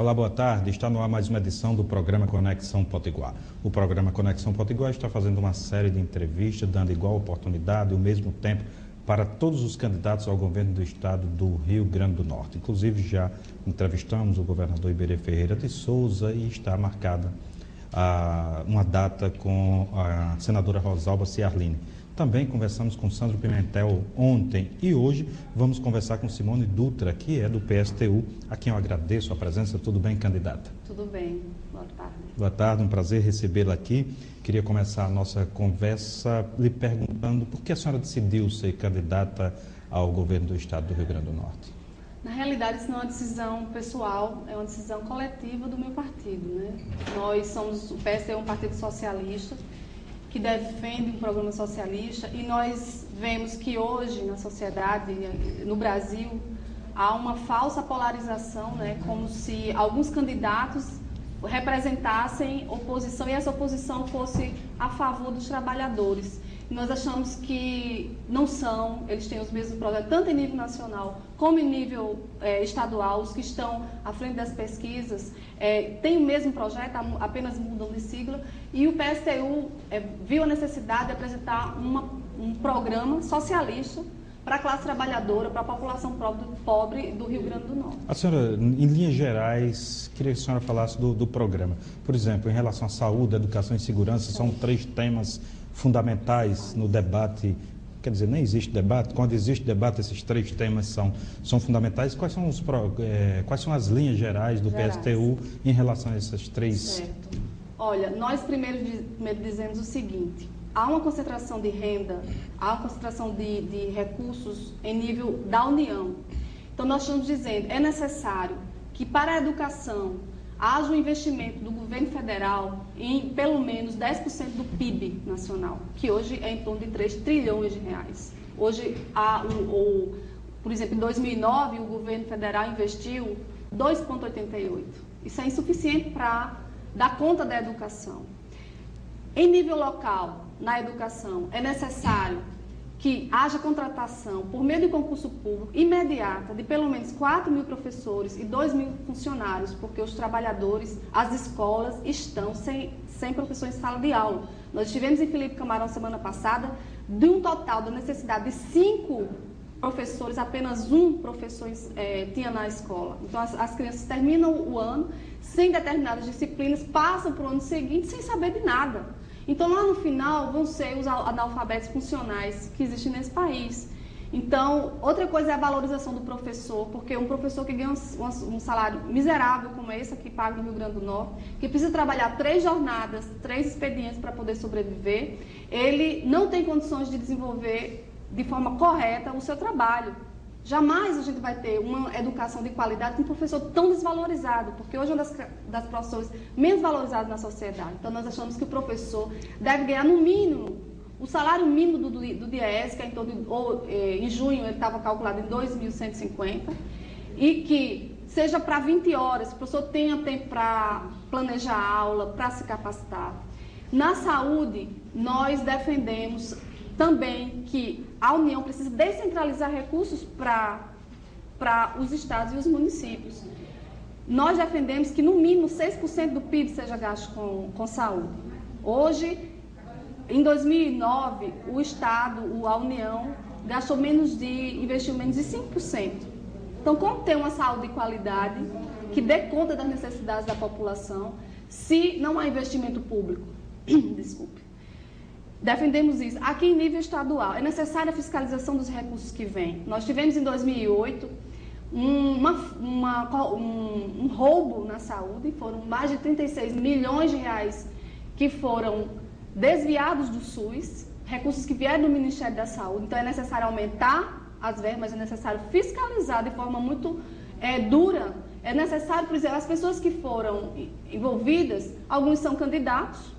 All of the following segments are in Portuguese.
Olá, boa tarde. Está no ar mais uma edição do programa Conexão Potiguar. O programa Conexão Potiguar está fazendo uma série de entrevistas, dando igual oportunidade e o mesmo tempo para todos os candidatos ao governo do estado do Rio Grande do Norte. Inclusive, já entrevistamos o governador Iberê Ferreira de Souza e está marcada uma data com a senadora Rosalba Ciarline. Também conversamos com Sandro Pimentel ontem e hoje vamos conversar com Simone Dutra, que é do PSTU, a quem eu agradeço a presença. Tudo bem, candidata? Tudo bem. Boa tarde. Boa tarde, um prazer recebê-la aqui. Queria começar a nossa conversa lhe perguntando por que a senhora decidiu ser candidata ao governo do estado do Rio Grande do Norte. Na realidade, isso não é uma decisão pessoal, é uma decisão coletiva do meu partido, né? Nós somos, o PSTU é um partido socialista, que defende um programa socialista, e nós vemos que hoje na sociedade, no Brasil, há uma falsa polarização, né, como se alguns candidatos representassem oposição e essa oposição fosse a favor dos trabalhadores. E nós achamos que não são, eles têm os mesmos problemas, tanto em nível nacional como em nível estadual. Os que estão à frente das pesquisas têm o mesmo projeto, apenas mudam de sigla, e o PSTU viu a necessidade de apresentar um programa socialista para a classe trabalhadora, para a população pobre do Rio Grande do Norte. A senhora, em linhas gerais, queria que a senhora falasse do programa. Por exemplo, em relação à saúde, educação e segurança, são 3 temas fundamentais no debate. Quer dizer, nem existe debate. Quando existe debate, esses 3 temas são fundamentais. Quais são as linhas gerais do PSTU em relação a essas 3? Certo. Olha, nós primeiro dizemos o seguinte: há uma concentração de renda, há uma concentração de recursos em nível da União. Então, nós estamos dizendo, é necessário que para a educação haja um investimento do governo federal em pelo menos 10% do PIB nacional, que hoje é em torno de 3 trilhões de reais. Hoje, por exemplo, em 2009, o governo federal investiu 2,88. Isso é insuficiente para dar conta da educação. Em nível local, na educação, é necessário que haja contratação por meio de concurso público imediata de pelo menos 4 mil professores e 2 mil funcionários, porque os trabalhadores, as escolas estão sem professor em sala de aula. Nós estivemos em Felipe Camarão semana passada, de um total da necessidade de 5 professores, apenas 1 professor tinha na escola. Então as crianças terminam o ano sem determinadas disciplinas, passam para o ano seguinte sem saber de nada. Então, lá no final, vão ser os analfabetos funcionais que existem nesse país. Então, outra coisa é a valorização do professor, porque um professor que ganha um salário miserável como esse aqui paga no Rio Grande do Norte, que precisa trabalhar 3 jornadas, 3 expedientes para poder sobreviver, ele não tem condições de desenvolver de forma correta o seu trabalho. Jamais a gente vai ter uma educação de qualidade com um professor tão desvalorizado, porque hoje é uma das profissões menos valorizadas na sociedade. Então, nós achamos que o professor deve ganhar, no mínimo, o salário mínimo do DIEESE, que é em torno em junho ele estava calculado em 2.150, e que seja para 20 horas, o professor tenha tempo para planejar a aula, para se capacitar. Na saúde, nós defendemos também que a União precisa descentralizar recursos para os estados e os municípios. Nós defendemos que, no mínimo, 6% do PIB seja gasto com saúde. Hoje, em 2009, o Estado, a União, investiu menos de 5%. Então, como ter uma saúde de qualidade que dê conta das necessidades da população se não há investimento público? Desculpe. Defendemos isso. Aqui em nível estadual, é necessária a fiscalização dos recursos que vêm. Nós tivemos em 2008 um roubo na saúde, foram mais de 36 milhões de reais que foram desviados do SUS, recursos que vieram do Ministério da Saúde. Então é necessário aumentar as verbas, é necessário fiscalizar de forma muito dura. É necessário, por exemplo, as pessoas que foram envolvidas, alguns são candidatos,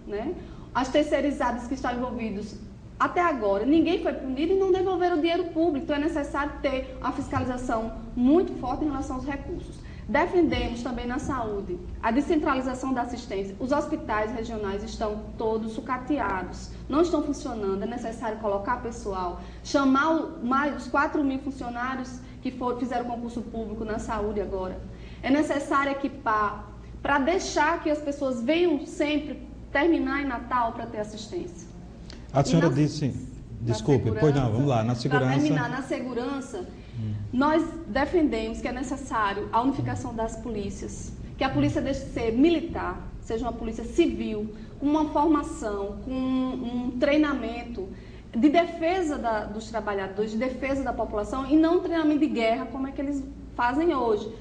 né? As terceirizadas que estão envolvidos até agora, ninguém foi punido e não devolveram o dinheiro público. Então é necessário ter uma fiscalização muito forte em relação aos recursos. Defendemos também na saúde a descentralização da assistência. Os hospitais regionais estão todos sucateados, não estão funcionando, é necessário colocar pessoal, chamar mais os 4 mil funcionários que fizeram concurso público na saúde agora. É necessário equipar para deixar que as pessoas venham sempre terminar em Natal para ter assistência. A senhora disse, desculpe, pois não, vamos lá, na segurança. Para terminar na segurança, nós defendemos que é necessário a unificação das polícias, que a polícia deixe de ser militar, seja uma polícia civil, com uma formação, com um treinamento de defesa dos trabalhadores, de defesa da população, e não um treinamento de guerra, como é que eles fazem hoje.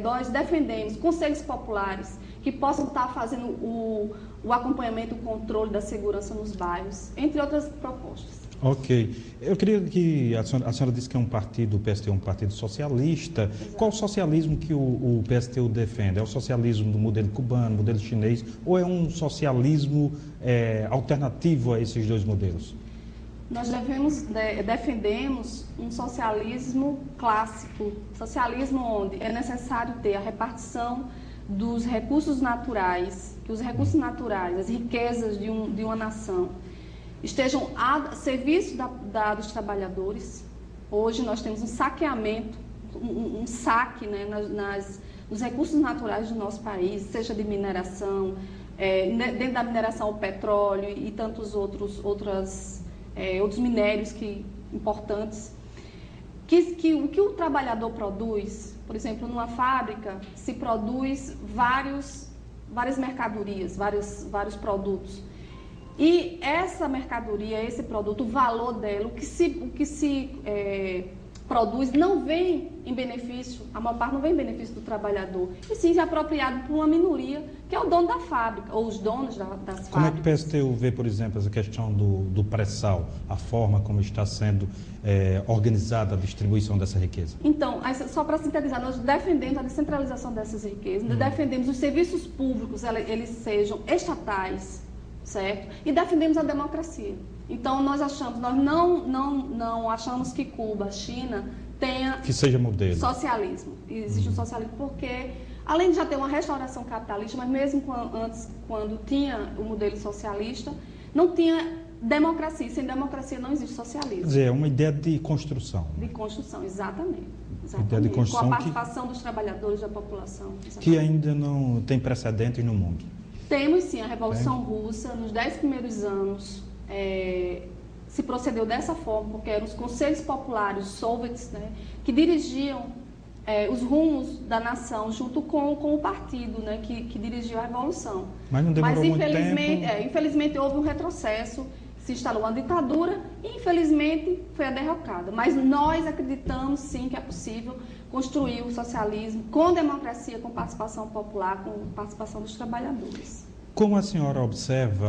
Nós defendemos conselhos populares que possam estar fazendo o acompanhamento, o controle da segurança nos bairros, entre outras propostas. Ok. Eu queria que a senhora disse que é um partido, o PSTU é um partido socialista. Exato. Qual o socialismo que o PSTU defende? É o socialismo do modelo cubano, modelo chinês, ou é um socialismo alternativo a esses dois modelos? Nós defendemos um socialismo clássico, socialismo onde é necessário ter a repartição dos recursos naturais, que os recursos naturais, as riquezas de uma nação, estejam a serviço dos trabalhadores. Hoje nós temos um saqueamento, um saque, né, nos recursos naturais do nosso país, seja de mineração, dentro da mineração o petróleo e tantos outros minérios importantes. O que o trabalhador produz, por exemplo, numa fábrica, se produz várias mercadorias, vários produtos. E essa mercadoria, esse produto, o valor dela, o que se produz, não vem em benefício, a maior parte não vem em benefício do trabalhador, e sim é apropriado por uma minoria, que é o dono da fábrica, ou os donos das fábricas. Como é que o PSTU vê, por exemplo, essa questão do pré-sal, a forma como está sendo organizada a distribuição dessa riqueza? Então, só para sintetizar, nós defendemos a descentralização dessas riquezas, defendemos os serviços públicos, eles sejam estatais, certo? E defendemos a democracia. Então, nós não achamos que Cuba, China, tenha que seja modelo. Socialismo. Existe um socialismo porque, além de já ter uma restauração capitalista, mas mesmo quando tinha o modelo socialista, não tinha democracia. Sem democracia não existe socialismo. Quer dizer, é uma ideia de construção. De construção, exatamente. Ideia de construção com a participação dos trabalhadores, da população. Exatamente. Que ainda não tem precedentes no mundo. Temos sim a Revolução Russa, nos 10 primeiros anos se procedeu dessa forma, porque eram os conselhos populares, os soviets, né, que dirigiam os rumos da nação junto com o partido, né, que dirigiu a Revolução. Mas não demorou muito tempo. Infelizmente houve um retrocesso, se instalou uma ditadura e infelizmente foi a derrocada. Mas nós acreditamos sim que é possível construir o socialismo com democracia, com participação popular, com participação dos trabalhadores. Como a senhora observa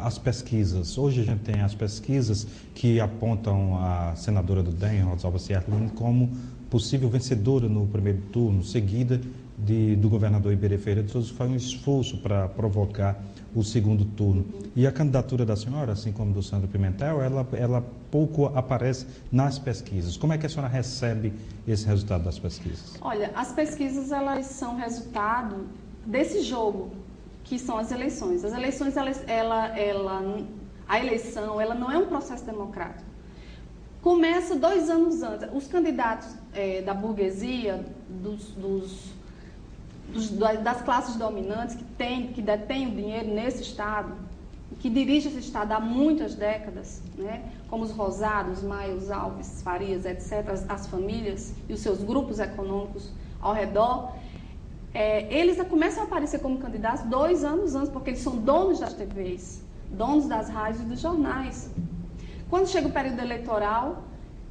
as pesquisas? Hoje a gente tem as pesquisas que apontam a senadora do DEM, Rosalba Ciarline, como possível vencedora no primeiro turno, seguida do governador Iberê Ferreira de Souza, que faz um esforço para provocar o segundo turno. E a candidatura da senhora, assim como do Sandro Pimentel, ela pouco aparece nas pesquisas. Como é que a senhora recebe esse resultado das pesquisas? Olha, as pesquisas, elas são resultado desse jogo, que são as eleições. As eleições, a eleição, ela não é um processo democrático. Começa 2 anos antes. Os candidatos da burguesia, das classes dominantes que detêm o dinheiro nesse Estado, que dirigem esse Estado há muitas décadas, né, como os Rosados, Maia, os Alves, Farias, etc., as famílias e os seus grupos econômicos ao redor, eles começam a aparecer como candidatos 2 anos antes, porque eles são donos das TVs, donos das rádios e dos jornais. Quando chega o período eleitoral,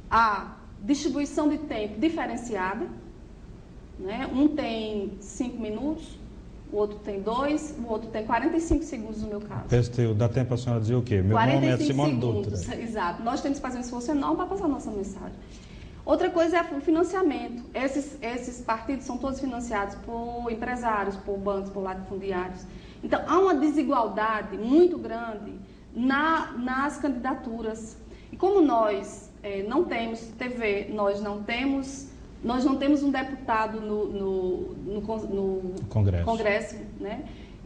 a distribuição de tempo diferenciada, né? Um tem 5 minutos, o outro tem 2, o outro tem 45 segundos no meu caso. PSTU, dá tempo a senhora dizer o quê? Meu nome é Simone Dutra. Exato. Nós temos que fazer um esforço enorme para passar a nossa mensagem. Outra coisa é o financiamento. Esses partidos são todos financiados por empresários, por bancos, por latifundiários. Então, há uma desigualdade muito grande nas candidaturas. E como nós não temos TV, nós não temos um deputado no Congresso, né?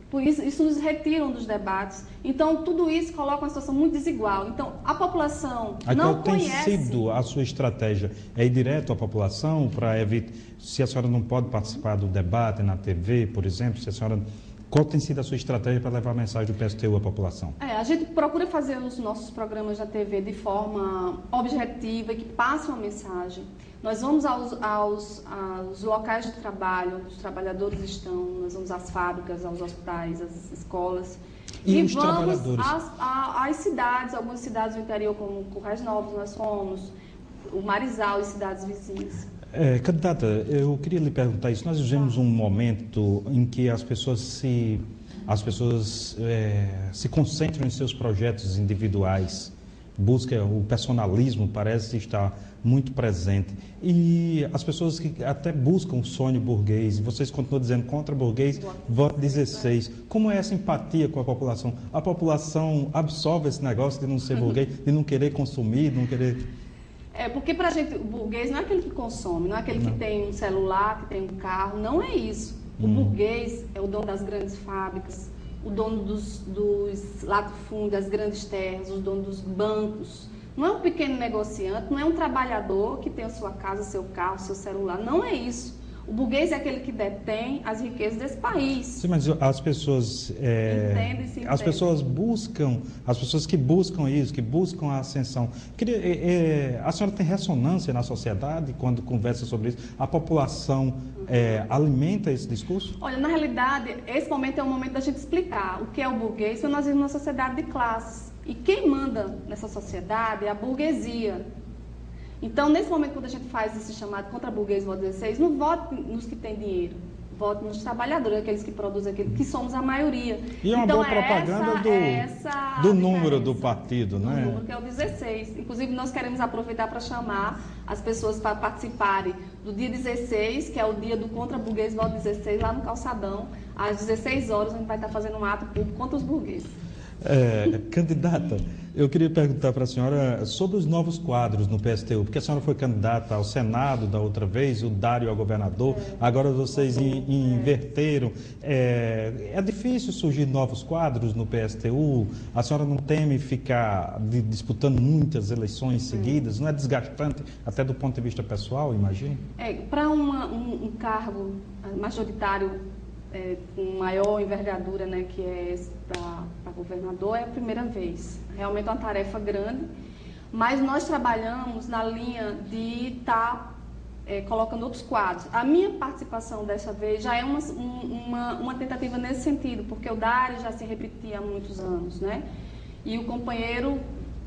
Por isso nos retiram dos debates. Então, tudo isso coloca uma situação muito desigual. Então, a população não conhece... Qual tem sido a sua estratégia? É ir direto à população para evitar... Se a senhora não pode participar do debate na TV, por exemplo, se a senhora... Qual tem sido a sua estratégia para levar a mensagem do PSTU à população? A gente procura fazer os nossos programas na TV de forma objetiva e que passe uma mensagem. Nós vamos aos locais de trabalho onde os trabalhadores estão, nós vamos às fábricas, aos hospitais, às escolas. E os vamos trabalhadores? às cidades, algumas cidades do interior, como Currais Novos, nós fomos, o Marizal e cidades vizinhas. Candidata, eu queria lhe perguntar isso. Nós vivemos um momento em que as pessoas se concentram em seus projetos individuais, o personalismo parece estar muito presente. E as pessoas que até buscam o sonho burguês, e vocês continuam dizendo contra burguês, voto 16. Como é essa empatia com a população? A população absorve esse negócio de não ser burguês, de não querer consumir, de não querer... Porque para a gente, o burguês não é aquele que consome, não é aquele que tem um celular, que tem um carro, não é isso. O burguês é o dono das grandes fábricas, o dono dos latifúndios, das grandes terras, o dono dos bancos. Não é um pequeno negociante, não é um trabalhador que tem a sua casa, seu carro, seu celular, não é isso. O burguês é aquele que detém as riquezas desse país. Sim, mas as pessoas... As pessoas que buscam isso, que buscam a ascensão. A senhora tem ressonância na sociedade quando conversa sobre isso? A população alimenta esse discurso? Olha, na realidade, esse momento é o momento da gente explicar o que é o burguês, porque nós vivemos numa sociedade de classes. E quem manda nessa sociedade é a burguesia. Então, nesse momento, quando a gente faz esse chamado contra burguês, voto 16, não vote nos que têm dinheiro, vote nos trabalhadores, aqueles que produzem, aqueles que somos a maioria. E é uma boa propaganda do número do partido, né? Do número, que é o 16. Inclusive, nós queremos aproveitar para chamar as pessoas para participarem do dia 16, que é o dia do contra burguês, voto 16, lá no Calçadão, às 16 horas, a gente vai estar fazendo um ato público contra os burgueses. Candidata, eu queria perguntar para a senhora sobre os novos quadros no PSTU, porque a senhora foi candidata ao Senado da outra vez, o Dário ao governador, agora vocês inverteram. É difícil surgir novos quadros no PSTU? A senhora não teme ficar disputando muitas eleições seguidas? Não é desgastante, até do ponto de vista pessoal, imagine? Para um cargo majoritário com maior envergadura, né, que é esse para governador, é a primeira vez. Realmente é uma tarefa grande, mas nós trabalhamos na linha de estar colocando outros quadros. A minha participação dessa vez já é uma tentativa nesse sentido, porque o Dário já se repetia há muitos anos, né? E o companheiro,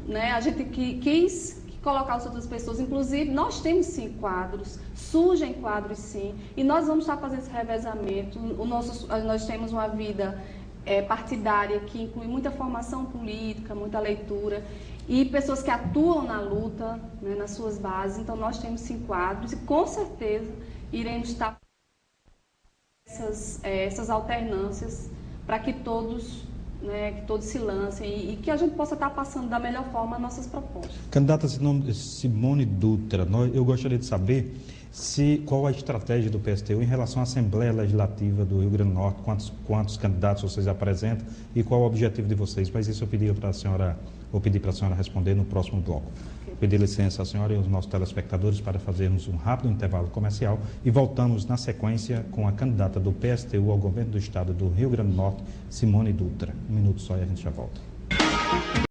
né, a gente quis colocar as outras pessoas, inclusive nós temos sim quadros, surgem quadros sim, e nós vamos estar fazendo esse revezamento. Nós temos uma vida partidária que inclui muita formação política, muita leitura e pessoas que atuam na luta, né, nas suas bases. Então nós temos sim quadros e com certeza iremos estar essas alternâncias para que todos se lancem e que a gente possa estar passando da melhor forma nossas propostas. Candidata Simone Dutra, eu gostaria de saber qual a estratégia do PSTU em relação à Assembleia Legislativa do Rio Grande do Norte, quantos candidatos vocês apresentam e qual o objetivo de vocês. Mas isso eu pedi para a senhora responder no próximo bloco. Pedir licença à senhora e aos nossos telespectadores para fazermos um rápido intervalo comercial e voltamos na sequência com a candidata do PSTU ao governo do estado do Rio Grande do Norte, Simone Dutra. Um minuto só e a gente já volta.